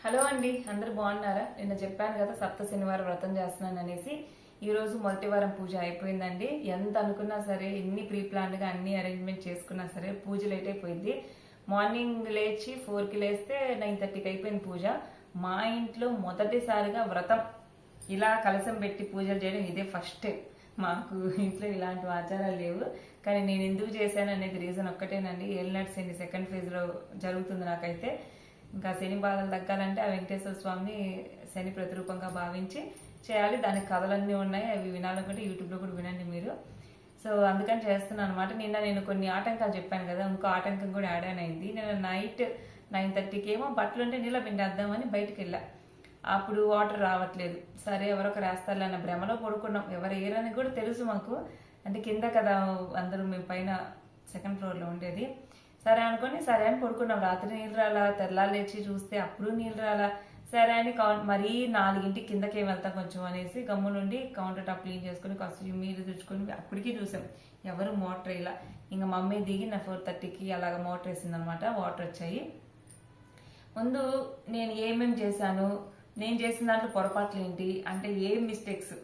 Hello అండి, అందరు బాగున్నారా? నిన్న చెప్పాను కదా సప్త శనివారం వ్రతం చేస్తున్నాను అనేసి. ఈ రోజు మొదటి వారం పూజ అయిపోయిందండి. ఎంత అనుకున్నా సరే, ఎన్ని ప్రీ ప్లాన్డ్ గా అన్ని అరేంజ్మెంట్ చేసుకున్నా సరే పూజ లేట్ అయిపోయింది. మార్నింగ్ లేచి 4కి లేస్తే 9:30కి అయిపోయింది పూజ. మా ఇంట్లో మొదటిసారిగా వ్రతం ఇలా కలశం పెట్టి పూజలు చేయడం ఇదే ఫస్ట్. మాకు ఇంట్లో ఇలాంటి ఆచారాలు లేవు. కానీ నేను ఎందుకు చేశాను అనేది రీజన్ ఒక్కటేనండి. ఏలినాటి శని సెకండ్ ఫేజ్ లో జరుగుతుంది నాకైతే. ఇంకా శని బాధలు తగ్గాలంటే ఆ వెంకటేశ్వర స్వామిని శని ప్రతిరూపంగా భావించి చేయాలి. దానికి కథలన్నీ ఉన్నాయి, అవి వినాలనుకుంటే యూట్యూబ్లో కూడా వినండి మీరు. సో అందుకని చేస్తున్నాను అనమాట. నిన్న నేను కొన్ని ఆటంకాలు చెప్పాను కదా, ఇంకో ఆటంకం కూడా యాడ్ ఆన్ అయింది. నేను నైట్ 9:30కి ఏమో బట్టలు ఉంటే నీళ్ళ పిండేద్దామని బయటకు వెళ్ళా. అప్పుడు వాటర్ రావట్లేదు. సరే ఎవరొకరు వేస్తారులే అన్న భ్రమలో పడుకున్నాం. ఎవరు ఏరని కూడా తెలుసు మాకు, అంటే కింద కదా అందరూ, మేము పైన సెకండ్ ఫ్లోర్లో ఉండేది. సరే అనుకుని సరే అని పడుకున్నాం. రాత్రి నీళ్ళు రాలా, తెల్లారు లేచి చూస్తే అప్పుడు నీళ్ళు రాలా. సరే అని మరీ 4ంటికి కిందకే వెళ్తాం కొంచెం అనేసి గమ్ము నుండి కౌంటర్ టాప్ క్లీన్ చేసుకుని కాస్త నీళ్ళు తెచ్చుకొని అప్పటికీ చూసాం ఎవరు మోటార్ ఇలా. ఇంకా మమ్మీ దిగి నా 4:30కి అలాగ మోటార్ వేసింది అనమాట. వాటర్ వచ్చాయి. ముందు నేను ఏమేమి చేశాను, నేను చేసిన దాంట్లో పొరపాట్లు ఏంటి, అంటే ఏం మిస్టేక్స్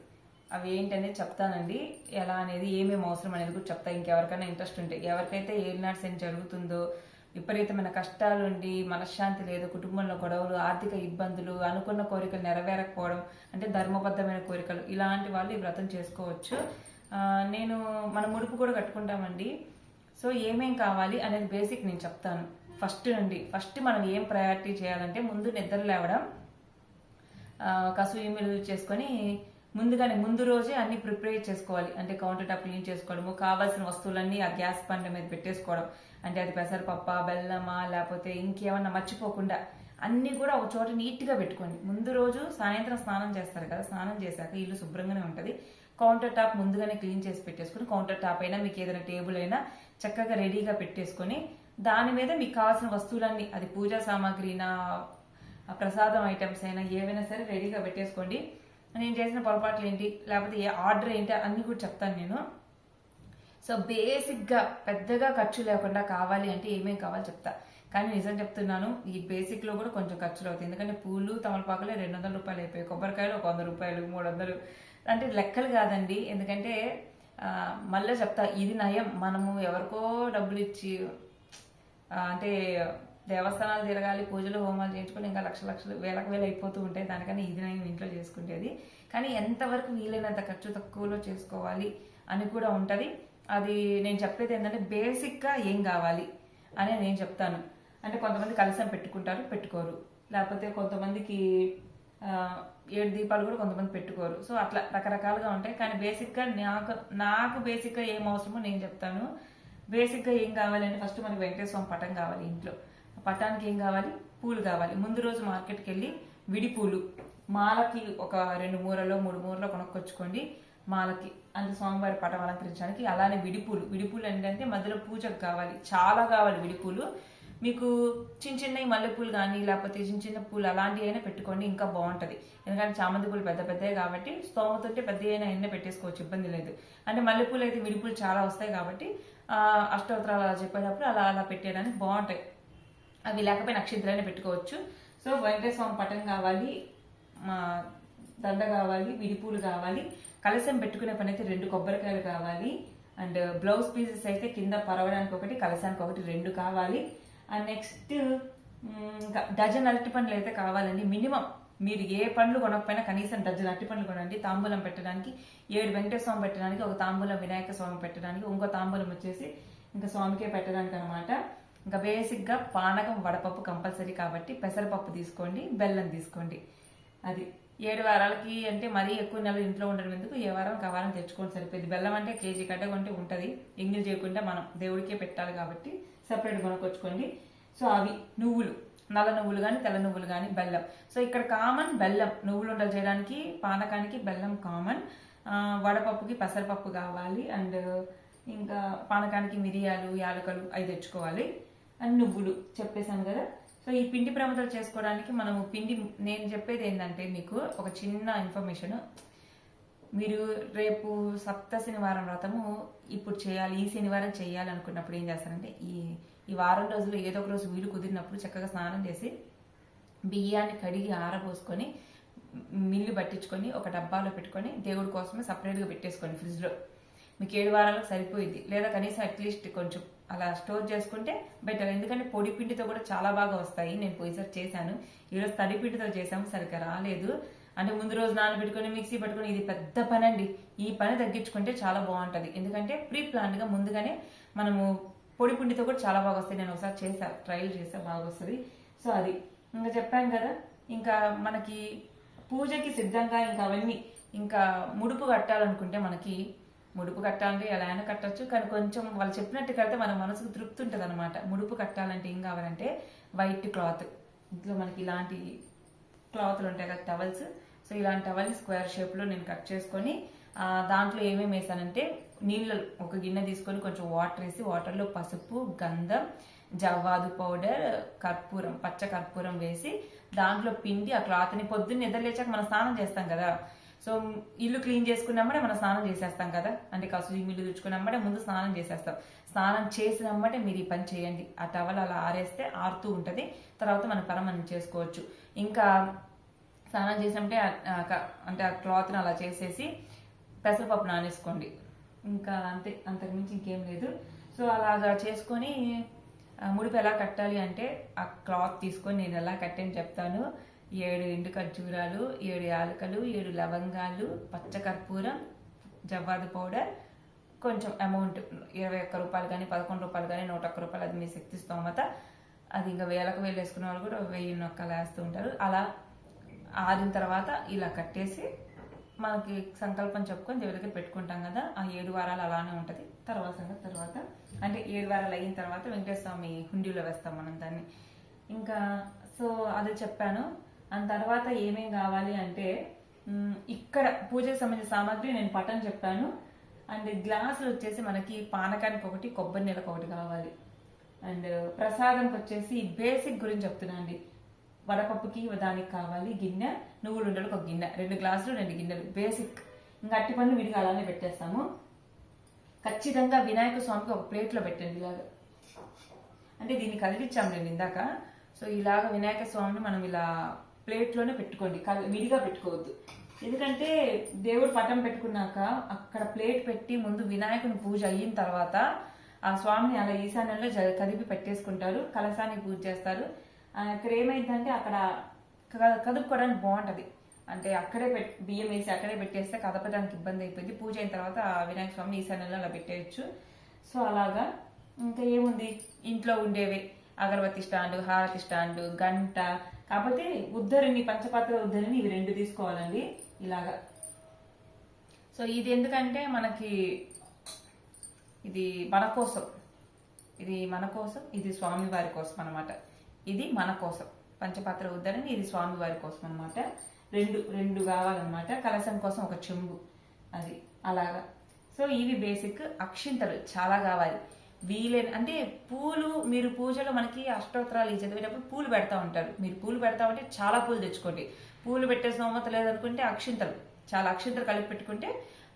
అవి ఏంటనేది చెప్తానండి. ఎలా అనేది, ఏమేమి అవసరం అనేది కూడా చెప్తా. ఇంకెవరికైనా ఇంట్రెస్ట్ ఉంటే, ఎవరికైతే ఏలినాటి శని జరుగుతుందో, విపరీతమైన కష్టాలుండి మనశ్శాంతి లేదు, కుటుంబంలో గొడవలు, ఆర్థిక ఇబ్బందులు, అనుకున్న కోరికలు నెరవేరకపోవడం, అంటే ధర్మబద్ధమైన కోరికలు, ఇలాంటి వాళ్ళు ఈ వ్రతం చేసుకోవచ్చు. మన ముడుపు కూడా కట్టుకుంటామండి. సో ఏమేం కావాలి అనేది బేసిక్ నేను చెప్తాను. ఫస్ట్ మనం ఏం ప్రయారిటీ చేయాలంటే, ముందు నిద్ర లేవడం, కసువు ఇమ్మిలు చేసుకొని ముందు రోజే అన్ని ప్రిపేర్ చేసుకోవాలి. అంటే కౌంటర్ టాప్ క్లీన్ చేసుకోవడము, కావాల్సిన వస్తువులన్నీ ఆ గ్యాస్ బండ మీద పెట్టేసుకోవడం. అంటే అది పెసరపప్ప, బెల్లమా, లేకపోతే ఇంకేమన్నా మర్చిపోకుండా అన్ని కూడా ఒక చోట నీట్ గా పెట్టుకోండి. ముందు రోజు సాయంత్రం స్నానం చేస్తారు కదా, స్నానం చేశాక ఇల్లు శుభ్రంగానే ఉంటది. కౌంటర్ టాప్ ముందుగానే క్లీన్ చేసి పెట్టేసుకుని, కౌంటర్ టాప్ అయినా మీకు ఏదైనా టేబుల్ అయినా చక్కగా రెడీగా పెట్టేసుకొని, దాని మీద మీకు కావాల్సిన వస్తువులన్నీ, అది పూజా సామాగ్రినా, ప్రసాదం ఐటమ్స్ అయినా ఏవైనా సరే రెడీగా పెట్టేసుకోండి. నేను చేసిన పొరపాట్లు ఏంటి, లేకపోతే ఏ ఆర్డర్ ఏంటి అన్ని కూడా చెప్తాను నేను. సో బేసిక్గా పెద్దగా ఖర్చు లేకుండా కావాలి అంటే ఏమేమి కావాలో చెప్తా. కానీ నిజం చెప్తున్నాను, ఈ బేసిక్లో కూడా కొంచెం ఖర్చులు అవుతాయి. ఎందుకంటే పూలు తమలపాకులే 200 రూపాయలు అయిపోయాయి, కొబ్బరికాయలు 100 రూపాయలు, 300, అంటే లెక్కలు కాదండి. ఎందుకంటే మళ్ళీ చెప్తా, ఇది నయం. మనము ఎవరికో డబ్బులు ఇచ్చి అంటే దేవస్థానాలు తిరగాలి, పూజలు హోమాలు చేయించుకొని ఇంకా లక్షలు వేలకు వేలు అయిపోతూ ఉంటాయి. దానికన్నా ఇది నేను ఇంట్లో చేసుకుంటేది. కానీ ఎంతవరకు వీలైనంత ఖర్చు తక్కువలో చేసుకోవాలి అని కూడా ఉంటుంది. అది నేను చెప్పేది ఏంటంటే, బేసిక్గా ఏం కావాలి అని నేను చెప్తాను. అంటే కొంతమంది కలశం పెట్టుకోరు, లేకపోతే కొంతమందికి 7 దీపాలు కూడా కొంతమంది పెట్టుకోరు. సో అట్లా రకరకాలుగా ఉంటాయి. కానీ బేసిక్గా నాకు బేసిక్గా ఏం అవసరమో నేను చెప్తాను. బేసిక్గా ఏం కావాలంటే, ఫస్ట్ మనకి వెంకటేశ్వర స్వామి పటం కావాలి. ఇంట్లో పటానికి ఏం కావాలి, పూలు కావాలి. ముందు రోజు మార్కెట్కి వెళ్ళి విడి పూలు, మాలకి ఒక 2 మూరలో 3 మూరలో కొనుక్కొచ్చుకోండి. మాలకి అంటే స్వామివారి పటం అలంకరించడానికి. అలానే విడిపూలు ఏంటంటే మధ్యలో పూజకు కావాలి, చాలా కావాలి విడిపూలు. మీకు చిన్నవి మల్లెపూలు కానీ, లేకపోతే చిన్న పూలు అలాంటివి అయినా పెట్టుకోండి, ఇంకా బాగుంటుంది. ఎందుకంటే చామంతి పూలు పెద్దవి కాబట్టి స్తోమతుంటే పెద్ద అయినా ఎన్న పెట్టేసుకోవచ్చు, ఇబ్బంది లేదు. అంటే మల్లెపూలు అయితే విడిపూలు చాలా వస్తాయి కాబట్టి అష్టోత్తరాలు అలా చెప్పేటప్పుడు అలా పెట్టేయడానికి బాగుంటాయి. అవి లేకపోతే నక్షత్రాన్ని పెట్టుకోవచ్చు. సో వెంకటేశ్వర స్వామి పటం కావాలి, దండ కావాలి, విడిపూలు కావాలి. కలశం పెట్టుకునే పని అయితే 2 కొబ్బరికాయలు కావాలి. అండ్ బ్లౌజ్ పీసెస్ అయితే కింద పరవడానికి ఒకటి, కలశానికి ఒకటి, 2 కావాలి. అండ్ నెక్స్ట్ డజన్ అరటి పండ్లు అయితే కావాలండి మినిమం. మీరు ఏ పండ్లు కొనకపోయినా కనీసం డజన్ అరటి పండ్లు కొనండి. తాంబూలం పెట్టడానికి 7 వెంకటేశ్వర స్వామి పెట్టడానికి, ఒక తాంబూలం వినాయక స్వామి పెట్టడానికి, ఇంకో తాంబూలం వచ్చేసి ఇంకా స్వామికే పెట్టడానికి అనమాట. ఇంకా బేసిక్గా పానకం, వడపప్పు కంపల్సరీ కాబట్టి పెసరపప్పు తీసుకోండి, బెల్లం తీసుకోండి. అది 7 వారాలకి అంటే మరీ ఎక్కువ నెలలు ఇంట్లో ఉండడం ఎందుకు, ఏ వారం ఆ వారం తెచ్చుకోండి సరిపోయింది. బెల్లం అంటే కేజీ కట్ట కొంటే ఉంటుంది, ఎంగిల్ చేయకుండా మనం దేవుడికే పెట్టాలి కాబట్టి సపరేట్ కొనుక్కొచ్చుకోండి. సో అవి నువ్వులు, నల్ల నువ్వులు కానీ తెల్ల నువ్వులు కానీ, బెల్లం. సో ఇక్కడ కామన్ బెల్లం, నువ్వులు ఉండలు చేయడానికి పానకానికి బెల్లం కామన్. వడపప్పుకి పెసరపప్పు కావాలి. అండ్ ఇంకా పానకానికి మిరియాలు, యాలకలు అవి తెచ్చుకోవాలి. అండ్ నువ్వులు చెప్పేశాను కదా. సో ఈ పిండి ప్రమిదలు చేసుకోవడానికి మనము నేను చెప్పేది ఏంటంటే, మీకు ఒక చిన్న ఇన్ఫర్మేషన్. మీరు రేపు సప్త శనివారం వ్రతము ఇప్పుడు చేయాలి, ఈ శనివారం చేయాలి అనుకున్నప్పుడు ఏం చేస్తారంటే, ఈ వారం రోజులు ఏదో ఒక రోజు వీలు కుదిరినప్పుడు చక్కగా స్నానం చేసి బియ్యాన్ని కడిగి ఆరబోసుకొని మిల్లు పట్టించుకొని ఒక డబ్బాలో పెట్టుకొని దేవుడి కోసమే సపరేట్గా పెట్టేసుకోండి ఫ్రిడ్జ్లో. మీకు 7 వారాలకు సరిపోయింది, లేదా కనీసం అట్లీస్ట్ కొంచెం అలా స్టోర్ చేసుకుంటే బెటర్. ఎందుకంటే పొడి పిండితో కూడా చాలా బాగా వస్తాయి. నేను పోయిసారి చేశాను, ఈరోజు తడి పిండితో చేసాము, సరిగ్గా రాలేదు. అంటే ముందు రోజు నానబెట్టుకొని మిక్సీ పట్టుకొని ఇది పెద్ద పని అండి. ఈ పని తగ్గించుకుంటే చాలా బాగుంటుంది. ఎందుకంటే ప్రీ ప్లాన్డ్గా ముందుగానే మనము పొడి పిండితో కూడా చాలా బాగా వస్తాయి. నేను ఒకసారి చేసా, ట్రయల్ చేసా, బాగా వస్తుంది. సో అది ఇంకా చెప్పాను కదా. ఇంకా మనకి పూజకి సిద్ధంగా ఇంకా అవన్నీ ఇంకా ముడుపు కట్టాలనుకుంటే మనకి ముడుపు కట్టాలంటే ఎలా అయినా కట్టచ్చు, కానీ కొంచెం వాళ్ళు చెప్పినట్టు కడితే మన మనసుకు తృప్తి ఉంటుంది అనమాట. ముడుపు కట్టాలంటే ఏం కావాలంటే వైట్ క్లాత్, ఇంట్లో మనకి ఇలాంటి క్లాత్లు ఉంటాయి కదా, టవల్స్. సో ఇలాంటి టవల్ని స్క్వేర్ షేప్లో నేను కట్ చేసుకొని దాంట్లో ఏమేమి వేసానంటే నీళ్ళు ఒక గిన్నె తీసుకొని కొంచెం వాటర్ వేసి వాటర్లో పసుపు, గంధం, జవ్వాదు పౌడర్, కర్పూరం, పచ్చ కర్పూరం వేసి దాంట్లో పిండి ఆ క్లాత్ని పొద్దున్న నిద్రలేచాక మనం స్నానం చేస్తాం కదా. సో ఇల్లు క్లీన్ చేసుకున్నమ్మడే మనం స్నానం చేసేస్తాం కదా, అంటే కసులు ఇల్లు తెచ్చుకున్నమ్మడే ముందు స్నానం చేసేస్తాం. స్నానం చేసినమ్మటే మీరు ఈ పని చేయండి. ఆ టవల్ అలా ఆరేస్తే ఆరుతూ ఉంటుంది, తర్వాత మన పని మనం చేసుకోవచ్చు. ఇంకా స్నానం చేసినప్పుడే అంటే ఆ క్లాత్ని అలా చేసేసి పెసరపప్పు నానేసుకోండి. ఇంకా అంతే, అంతకుమించి ఇంకేం లేదు. సో అలాగా చేసుకొని ముడిపు ఎలా కట్టాలి అంటే ఆ క్లాత్ తీసుకొని నేను ఎలా కట్టని చెప్తాను. 7 ఎండు ఖర్జూరాలు, 7 యాలకలు, 7 లవంగాలు, పచ్చ కర్పూరం, జవ్వాదు పౌడర్, కొంచెం అమౌంట్ 21 రూపాయలు కానీ 11 రూపాయలు కానీ 101 రూపాయలు, అది మీ శక్తి స్తోమత. అది ఇంకా వేలకు వేలు వేసుకునే వాళ్ళు కూడా 1000 నొక్కలు వేస్తూ ఉంటారు. అలా ఆరిన తర్వాత ఇలా కట్టేసి మనకి సంకల్పం చెప్పుకొని దేవుడి దగ్గర పెట్టుకుంటాం కదా. ఆ 7 వారాలు అలానే ఉంటుంది. తర్వాత అంటే 7 వారాలు అయిన తర్వాత వెంకటేశ్వర స్వామి హుండీలో వేస్తాం మనం దాన్ని. ఇంకా సో అది చెప్పాను. దాని తర్వాత ఏమేం కావాలి అంటే ఇక్కడ పూజకు సంబంధించిన సామాగ్రి నేను పటం చెప్పాను. అండ్ గ్లాసులు వచ్చేసి మనకి పానకానికి ఒకటి, కొబ్బరి నీళ్ళకి ఒకటి కావాలి. అండ్ ప్రసాదంకి వచ్చేసి బేసిక్ గురించి చెప్తున్నా అండి. వడపప్పుకి దానికి కావాలి గిన్నె, నువ్వులు ఉండలకు ఒక గిన్నె, 2 గ్లాసులు 2 గిన్నెలు బేసిక్. ఇంకా అట్టి పనులు విడిగా అలానే పెట్టేస్తాము. ఖచ్చితంగా వినాయక స్వామికి ఒక ప్లేట్లో పెట్టండి ఇలాగా. అంటే దీన్ని కదిలిచ్చాము నేను ఇందాక. సో ఇలాగ వినాయక స్వామిని మనం ఇలా ప్లేట్లోనే పెట్టుకోండి, విడిగా పెట్టుకోవద్దు. ఎందుకంటే దేవుడు పటం పెట్టుకున్నాక అక్కడ ప్లేట్ పెట్టి ముందు వినాయకుని పూజ అయిన తర్వాత ఆ స్వామిని అలా ఈశాన్యంలో కదిపి పెట్టేసుకుంటారు, కలశానికి పూజ చేస్తారు. ఇక్కడ ఏమైందంటే అక్కడ కదుపుకోవడానికి బాగుంటది. అంటే అక్కడే బియ్యం వేసి అక్కడే పెట్టేస్తే కదపడానికి ఇబ్బంది అయిపోయింది. పూజ అయిన తర్వాత వినాయక స్వామిని ఈశాన్యంలో అలా పెట్టేయచ్చు. సో అలాగా. ఇంకా ఏముంది, ఇంట్లో ఉండేవి అగరబత్తి స్టాండ్, హారతి స్టాండ్, గంట. కాకపోతే ఉద్దరిని, పంచపాత్ర ఉద్దరిని ఇవి 2 తీసుకోవాలండి ఇలాగా. సో ఇది ఎందుకంటే మనకి ఇది మన కోసం, ఇది స్వామి వారి కోసం అనమాట. ఇది మన కోసం పంచపాత్ర ఉద్దరిని, ఇది స్వామి వారి కోసం అనమాట. 2 కావాలన్నమాట. కలశం కోసం ఒక చెంబు, అది అలాగా. సో ఇవి బేసిక్. అక్షింతలు చాలా కావాలి. వీలైన అంటే పూలు, మీరు పూజలో మనకి అష్టోత్తరాలు చదివేటప్పుడు పూలు పెడతా ఉంటారు. మీరు పూలు పెడతా ఉంటే చాలా పూలు తెచ్చుకోండి. పూలు పెట్టే స్తోమత లేదనుకుంటే అక్షింతలు, చాలా అక్షింతలు కలిపి పెట్టుకుంటే.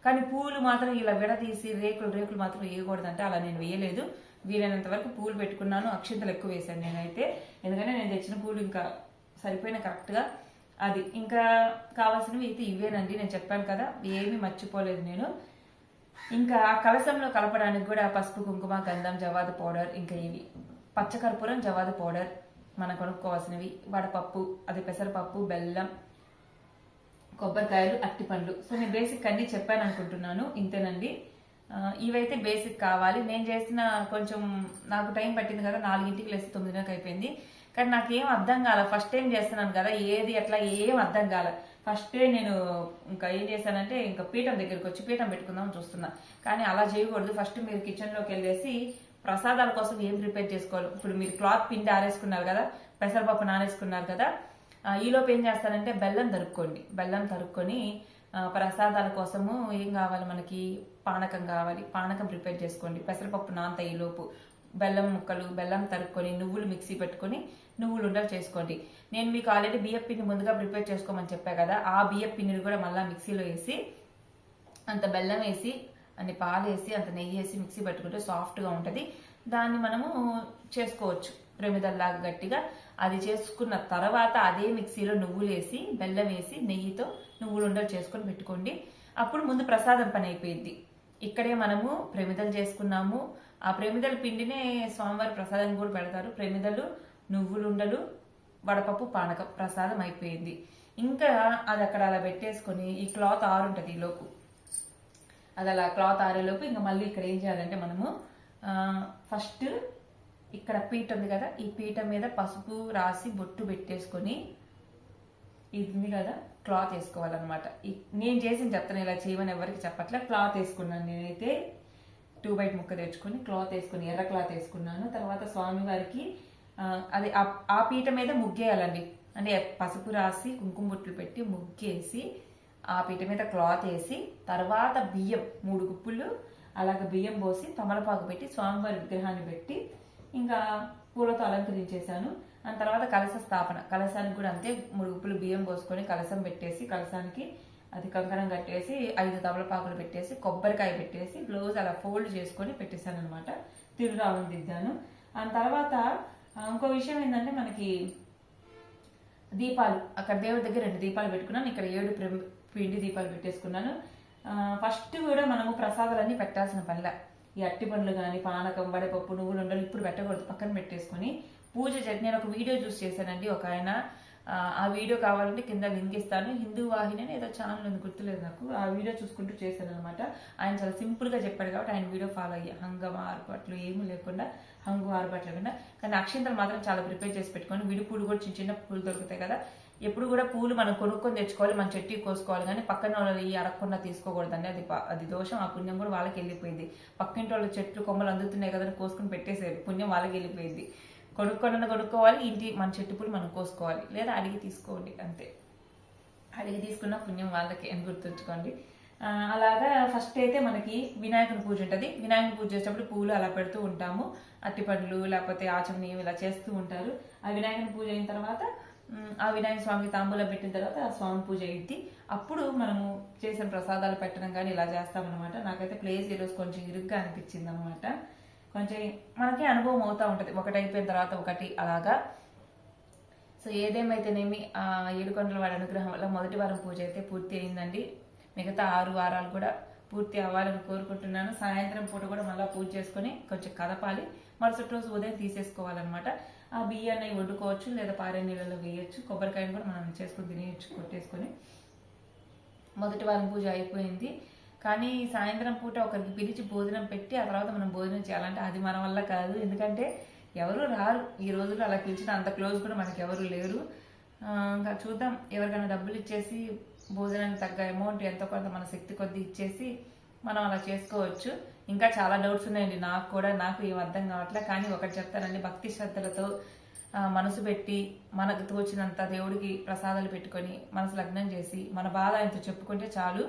కానీ పూలు మాత్రం ఇలా విడదీసి రేకులు మాత్రం వేయకూడదు. అంటే అలా నేను వేయలేదు. వీలైనంత వరకు పూలు పెట్టుకున్నాను, అక్షింతలు ఎక్కువ వేసాను నేనైతే. ఎందుకంటే నేను తెచ్చిన పూలు ఇంకా సరిపోయిన కరెక్ట్గా. అది ఇంకా కావాల్సినవి అయితే ఇవేనండి. నేను చెప్పాను కదా, ఏమీ మర్చిపోలేదు నేను. ఇంకా కలశంలో కలపడానికి కూడా పసుపు, కుంకుమ, గంధం, జవాదు పౌడర్, ఇంకా ఇవి పచ్చకర్పూరం, జవాదు పౌడర్ మనం కొనుక్కోవాల్సినవి. వడపప్పు, అది పెసరపప్పు, బెల్లం, కొబ్బరికాయలు, అట్టిపండ్లు. సో నేను బేసిక్ అన్ని చెప్పాను అనుకుంటున్నాను. ఇంతేనండి. ఇవైతే బేసిక్ కావాలి. నేను చేసిన కొంచెం నాకు టైం పట్టింది కదా, 4ంటికి లేసి 9కి అయిపోయింది. కానీ నాకేం అర్థం కాల. ఫస్ట్ టైం చేస్తున్నాను కదా, ఏది ఎట్లా ఏం అర్థం కాల. ఫస్టే నేను ఇంకా ఏం చేశానంటే ఇంకా పీఠం దగ్గరికి వచ్చి పీఠం పెట్టుకుందామని చూస్తున్నా. కానీ అలా చేయకూడదు. ఫస్ట్ మీరు కిచెన్లోకి వెళ్ళేసి ప్రసాదాల కోసం ఏం ప్రిపేర్ చేసుకోవాలి. ఇప్పుడు మీరు క్లాత్ పిండి ఆరేసుకున్నారు కదా, పెసరపప్పు నానేసుకున్నారు కదా, ఈలోపు ఏం చేస్తారంటే బెల్లం తరుక్కోండి. బెల్లం తరుక్కొని ప్రసాదాల కోసము ఏం కావాలి, మనకి పానకం కావాలి. పానకం ప్రిపేర్ చేసుకోండి. పెసరపప్పు నాంత ఈలోపు బెల్లం ముక్కలు, బెల్లం తరుక్కొని, నువ్వులు మిక్సీ పెట్టుకొని నువ్వులు ఉండలు చేసుకోండి. నేను మీకు ఆల్రెడీ బియ్యం పిండి ముందుగా ప్రిపేర్ చేసుకోమని చెప్పా కదా, ఆ బియ్యం పిండిని కూడా మళ్ళీ మిక్సీలో వేసి అంత బెల్లం వేసి అన్ని పాలు వేసి అంత నెయ్యి వేసి మిక్సీ పెట్టుకుంటే సాఫ్ట్గా ఉంటుంది. దాన్ని మనము చేసుకోవచ్చు. ప్రమిదల్లాగా గట్టిగా. అది చేసుకున్న తర్వాత అదే మిక్సీలో నువ్వులు వేసి బెల్లం వేసి నెయ్యితో నువ్వులు ఉండలు చేసుకొని పెట్టుకోండి. అప్పుడు ముందు ప్రసాదం పని అయిపోయింది. ఇక్కడే మనము ప్రమిదలు చేసుకున్నాము. ఆ ప్రమిదల పిండినే స్వామివారి ప్రసాదం కూడా పెడతారు. ప్రమిదలు, నువ్వులు ఉండలు, వడపప్పు, పానకం ప్రసాదం అయిపోయింది. ఇంకా అది అక్కడ అలా పెట్టేసుకొని ఈ క్లాత్ ఆరుంటది ఈ లోపు. అది అలా క్లాత్ ఆరేలోపు ఇంకా మళ్ళీ ఇక్కడ ఏం చేయాలంటే మనము ఫస్ట్ ఇక్కడ పీట ఉంది కదా, ఈ పీట మీద పసుపు రాసి బొట్టు పెట్టేసుకొని ఇది ఉంది కదా క్లాత్ వేసుకోవాలన్నమాట. నేను చేసిన చెప్తాను, ఇలా చేయమని ఎవరికి చెప్పట్లే. క్లాత్ వేసుకున్నాను నేనైతే 2x ముక్క తెచ్చుకొని క్లాత్ వేసుకుని ఎర్ర క్లాత్ వేసుకున్నాను. తర్వాత స్వామివారికి అది ఆ పీట మీద ముగ్గేయాలండి. అంటే పసుపు రాసి కుంకుమ బొట్లు పెట్టి ముగ్గేసి ఆ పీట మీద క్లాత్ వేసి తర్వాత బియ్యం 3 గుప్పులు అలాగే బియ్యం పోసి తమలపాకు పెట్టి స్వామివారి విగ్రహాన్ని పెట్టి ఇంకా పూలతో అలంకరించేశాను. ఆ తర్వాత కలశ స్థాపన, కలశానికి కూడా అంతే 3 గుప్పులు బియ్యం పోసుకొని కలశం పెట్టేసి కలశానికి అది కంకణం కట్టేసి 5 తమలపాకులు పెట్టేసి కొబ్బరికాయ పెట్టేసి బ్లౌజ్ అలా ఫోల్డ్ చేసుకొని పెట్టేశాను అనమాట. తిరురావును దిద్దాను. ఆ తర్వాత ఇంకో విషయం ఏంటంటే మనకి దీపాలు, అక్కడ దేవుడి దగ్గర 2 దీపాలు పెట్టుకున్నాను. ఇక్కడ 7 పిండి దీపాలు పెట్టేసుకున్నాను. ఫస్ట్ కూడా మనము ప్రసాదాలన్నీ పెట్టాల్సిన పనిలా. ఈ అట్టి పండ్లు కానీ పానకం, వడపప్పు, నువ్వులు ఉండలు ఇప్పుడు పెట్టకూడదు, పక్కన పెట్టేసుకొని పూజ నేను ఒక వీడియో చూసి చేశానండి. ఒక ఆయన ఆ వీడియో కావాలంటే కింద లింక్ ఇస్తాను. హిందూ వాహిని అని ఏదో ఛానల్ ఉంది, గుర్తులేదు నాకు. ఆ వీడియో చూసుకుంటూ చేశాను అనమాట. ఆయన చాలా సింపుల్ గా చెప్పాడు కాబట్టి ఆయన వీడియో ఫాలో అయ్యా. హంగమ ఆర్పాట్లు ఏమీ లేకుండా, హంగు ఆర్పాట్లు లేకుండా. కానీ అక్షింతలు మాత్రం చాలా ప్రిపేర్ చేసి పెట్టుకొని, విడి పూలు కూడా చిన్న చిన్న పూలు దొరుకుతాయి కదా. ఎప్పుడు కూడా పూలు మనం కొనుక్కొని తెచ్చుకోవాలి, మన చెట్టు కోసుకోవాలి. కానీ పక్కన వాళ్ళు అడగకుండా తీసుకోకూడదండి. అది దోషం. ఆ పుణ్యం కూడా వాళ్ళకి వెళ్ళిపోయింది. పక్కింటి వాళ్ళ చెట్లు కొమ్మలు అందుతున్నాయి కదా కోసుకుని పెట్టేసేది, పుణ్యం వాళ్ళకి వెళ్ళిపోయింది. కొనుక్కోవాలి, ఇంటి మన చెట్టు పూలు మనం కోసుకోవాలి, లేదా అడిగి తీసుకోండి అంతే. అడిగి తీసుకున్న పుణ్యం వాళ్ళకి అని గుర్తుంచుకోండి. అలాగా ఫస్ట్ అయితే మనకి వినాయకుని పూజ ఉంటుంది. వినాయకుని పూజ చేసేటప్పుడు పూలు అలా పెడుతూ ఉంటాము. అట్టిపండ్లు లేకపోతే ఆచమనీయం ఇలా చేస్తూ ఉంటారు. ఆ వినాయకుని పూజ అయిన తర్వాత ఆ వినాయక స్వామికి తాంబూలం పెట్టిన తర్వాత ఆ స్వామి పూజ అయింది. అప్పుడు మనము చేసిన ప్రసాదాలు పెట్టడం కానీ ఇలా చేస్తామన్నమాట. నాకైతే ప్లేస్ ఈరోజు కొంచెం ఇరుగ్గా అనిపించింది అనమాట. కొంచెం మనకి అనుభవం అవుతూ ఉంటుంది, ఒకటి అయిపోయిన తర్వాత ఒకటి అలాగా. సో ఏదేమైతేనేమి ఆ ఏడుకొండల వాడి అనుగ్రహం వల్ల మొదటి వారం పూజ అయితే పూర్తి అయిందండి. మిగతా 6 వారాలు కూడా పూర్తి అవ్వాలని కోరుకుంటున్నాను. సాయంత్రం పూట కూడా మళ్ళీ పూజ చేసుకొని కొంచెం కదపాలి. మరుసటి రోజు ఉదయం తీసేసుకోవాలన్నమాట. ఆ బియ్యాన్ని వండుకోవచ్చు, లేదా పారే నీళ్ళలో వేయచ్చు. కొబ్బరికాయను కూడా మనం చేసుకుని తినేయచ్చు కొట్టేసుకొని. మొదటి వారం పూజ అయిపోయింది. కానీ సాయంత్రం పూట ఒకరికి పిలిచి భోజనం పెట్టి ఆ తర్వాత మనం భోజనం చేయాలంటే అది మన వల్ల కాదు. ఎందుకంటే ఎవరు రారు ఈ రోజుల్లో, అలా పిలిచిన అంత క్లోజ్ కూడా మనకి ఎవరు లేరు. ఇంకా చూద్దాం, ఎవరికైనా డబ్బులు ఇచ్చేసి భోజనానికి తగ్గ అమౌంట్ ఎంతో కొంత మన శక్తి కొద్ది ఇచ్చేసి మనం అలా చేసుకోవచ్చు. ఇంకా చాలా డౌట్స్ ఉన్నాయండి నాకు ఏం అర్థం కావట్లే. కానీ ఒకటి చెప్తానండి, భక్తి శ్రద్ధలతో మనసు పెట్టి మనకు తోచినంత దేవుడికి ప్రసాదాలు పెట్టుకొని మనసు లగ్నం చేసి మన బాధ ఆయనతో చెప్పుకుంటే చాలు,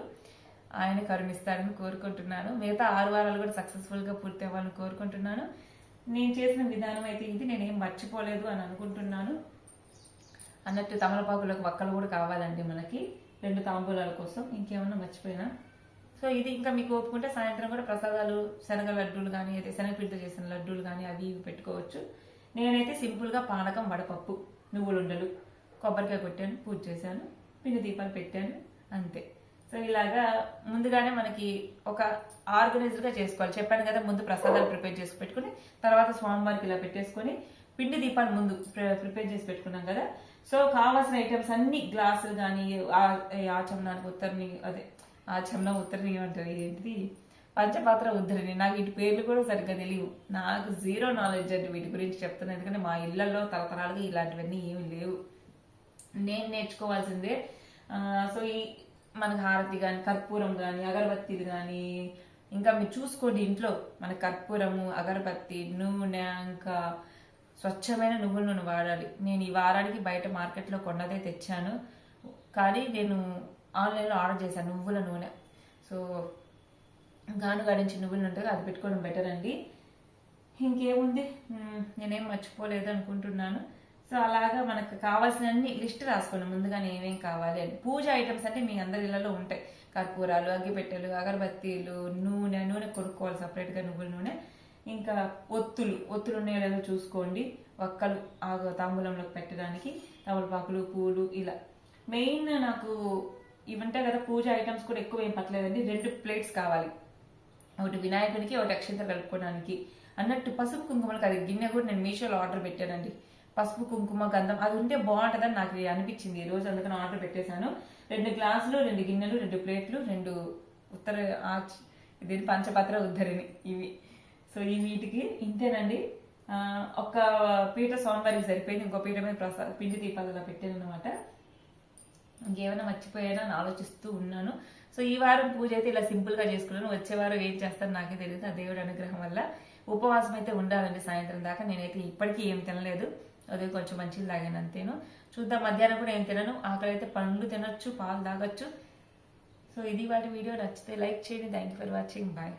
ఆయన కరుణిస్తారని కోరుకుంటున్నాను. మిగతా 6 వారాలు కూడా సక్సెస్ఫుల్గా పూర్తి అవ్వాలని కోరుకుంటున్నాను. నేను చేసిన విధానం అయితే ఇది, నేనేం మర్చిపోలేదు అని అనుకుంటున్నాను. అన్నట్టు తమలపాకులకు వక్కలు కూడా కావాలండి మనకి 2 తాంబూలాల కోసం. ఇంకేమన్నా మర్చిపోయినా? సో ఇది ఇంకా మీకు ఒప్పుకుంటే సాయంత్రం కూడా ప్రసాదాలు శనగ లడ్డూలు కానీ అయితే శనగపిండితో చేసిన లడ్డూలు కానీ అవి ఇవి పెట్టుకోవచ్చు. నేనైతే సింపుల్గా పానకం, వడపప్పు, నువ్వులు ఉండలు, కొబ్బరికాయ కొట్టాను, పూజ చేశాను, పిండి దీపాలు పెట్టాను, అంతే. సో ఇలాగా ముందుగానే మనకి ఒక ఆర్గనైజ్డ్గా చేసుకోవాలి. చెప్పాను కదా, ముందు ప్రసాదాలు ప్రిపేర్ చేసి పెట్టుకుని తర్వాత స్వామివారికి ఇలా పెట్టేసుకొని పిండి దీపాలు ముందు ప్రిపేర్ చేసి పెట్టుకున్నాం కదా. సో కావాల్సిన ఐటమ్స్ అన్ని గ్లాసులు కానీ ఆచమనానికి ఉత్తరిని, అదే ఆచమనం ఉత్తరిని ఏమంటారు, ఏంటిది పంచపాత్ర ఉద్ధరిని, నాకు వీటి పేర్లు కూడా సరిగ్గా తెలియవు. నాకు 0 నాలెడ్జ్ అండి వీటి గురించి చెప్తున్నాను. ఎందుకంటే మా ఇళ్లలో తరతరాలుగా ఇలాంటివన్నీ ఏమి లేవు, నేను నేర్చుకోవాల్సిందే. సో ఈ మనకి హారతి కానీ కర్పూరం కానీ అగరబత్తీలు కానీ ఇంకా మీరు చూసుకోండి ఇంట్లో మన కర్పూరము, అగరబత్తి, నూనె, ఇంకా స్వచ్ఛమైన నువ్వుల నూనె వాడాలి. నేను ఈ వారానికి బయట మార్కెట్లో కొన్నదే తెచ్చాను, కానీ నేను ఆన్లైన్లో ఆర్డర్ చేశాను నువ్వుల నూనె. సో గాను గాడించి నువ్వుల నూనె అది పెట్టుకోవడం బెటర్ అండి. ఇంకేముంది, నేనేం మర్చిపోలేదు అనుకుంటున్నాను. సో అలాగా మనకు కావాల్సిన అన్ని లిస్ట్ రాసుకోండి ముందుగానే ఏమేం కావాలి అని. పూజ ఐటమ్స్ అంటే మీ అందరి ఇళ్లలో ఉంటాయి, కర్పూరాలు, అగ్గిపెట్టెలు, అగరబత్తీలు, నూనె కొనుక్కోవాలి సపరేట్గా నువ్వుల నూనె. ఇంకా ఒత్తులు ఉన్నాయో లేదో చూసుకోండి. ఒక్కలు ఆ తాంబూలంలోకి పెట్టడానికి తమలపాకులు పూలు ఇలా. మెయిన్ నాకు ఇవంటే కదా పూజ ఐటమ్స్ కూడా ఎక్కువ ఏం పట్టలేదండి. 2 ప్లేట్స్ కావాలి, ఒకటి వినాయకుడికి ఒకటి అక్షంతలు కలుపుకోవడానికి. అన్నట్టు పసుపు కుంకుమలకు అది గిన్నె కూడా నేను మీషోలో ఆర్డర్ పెట్టానండి. పసుపు కుంకుమ గంధం అది ఉంటే బాగుంటుందని నాకు అనిపించింది ఈ రోజు, అందుకని ఆర్డర్ పెట్టేశాను. 2 గ్లాసులు, 2 గిన్నెలు, 2 ప్లేట్లు, 2 ఉత్తర ఇది పంచపాత్ర ఉద్ధరిని ఇవి. సో ఈ వీటికి ఇంతేనండి. ఒక పీట సోమవారికి సరిపోయింది, ఇంకో పీట మీద పిండి దీపాలు అలా పెట్టాను అనమాట. ఇంకేమైనా మర్చిపోయానా అని ఆలోచిస్తూ ఉన్నాను. సో ఈ వారం పూజ అయితే ఇలా సింపుల్ గా చేసుకున్నాను. వచ్చే వారం ఏం చేస్తాను నాకే తెలియదు, ఆ దేవుడి అనుగ్రహం వల్ల. ఉపవాసం అయితే ఉండాలండి సాయంత్రం దాకా. నేనైతే ఇప్పటికీ ఏం తినలేదు, అదే కొంచెం మంచిది తాగాను అంతేను. చూద్దాం, మధ్యాహ్నం కూడా ఏం తినను. ఆకలి అయితే పండ్లు తినొచ్చు, పాలు తాగొచ్చు. సో ఇది వాటి వీడియో. నచ్చితే లైక్ చేయండి. Thank you for watching. Bye.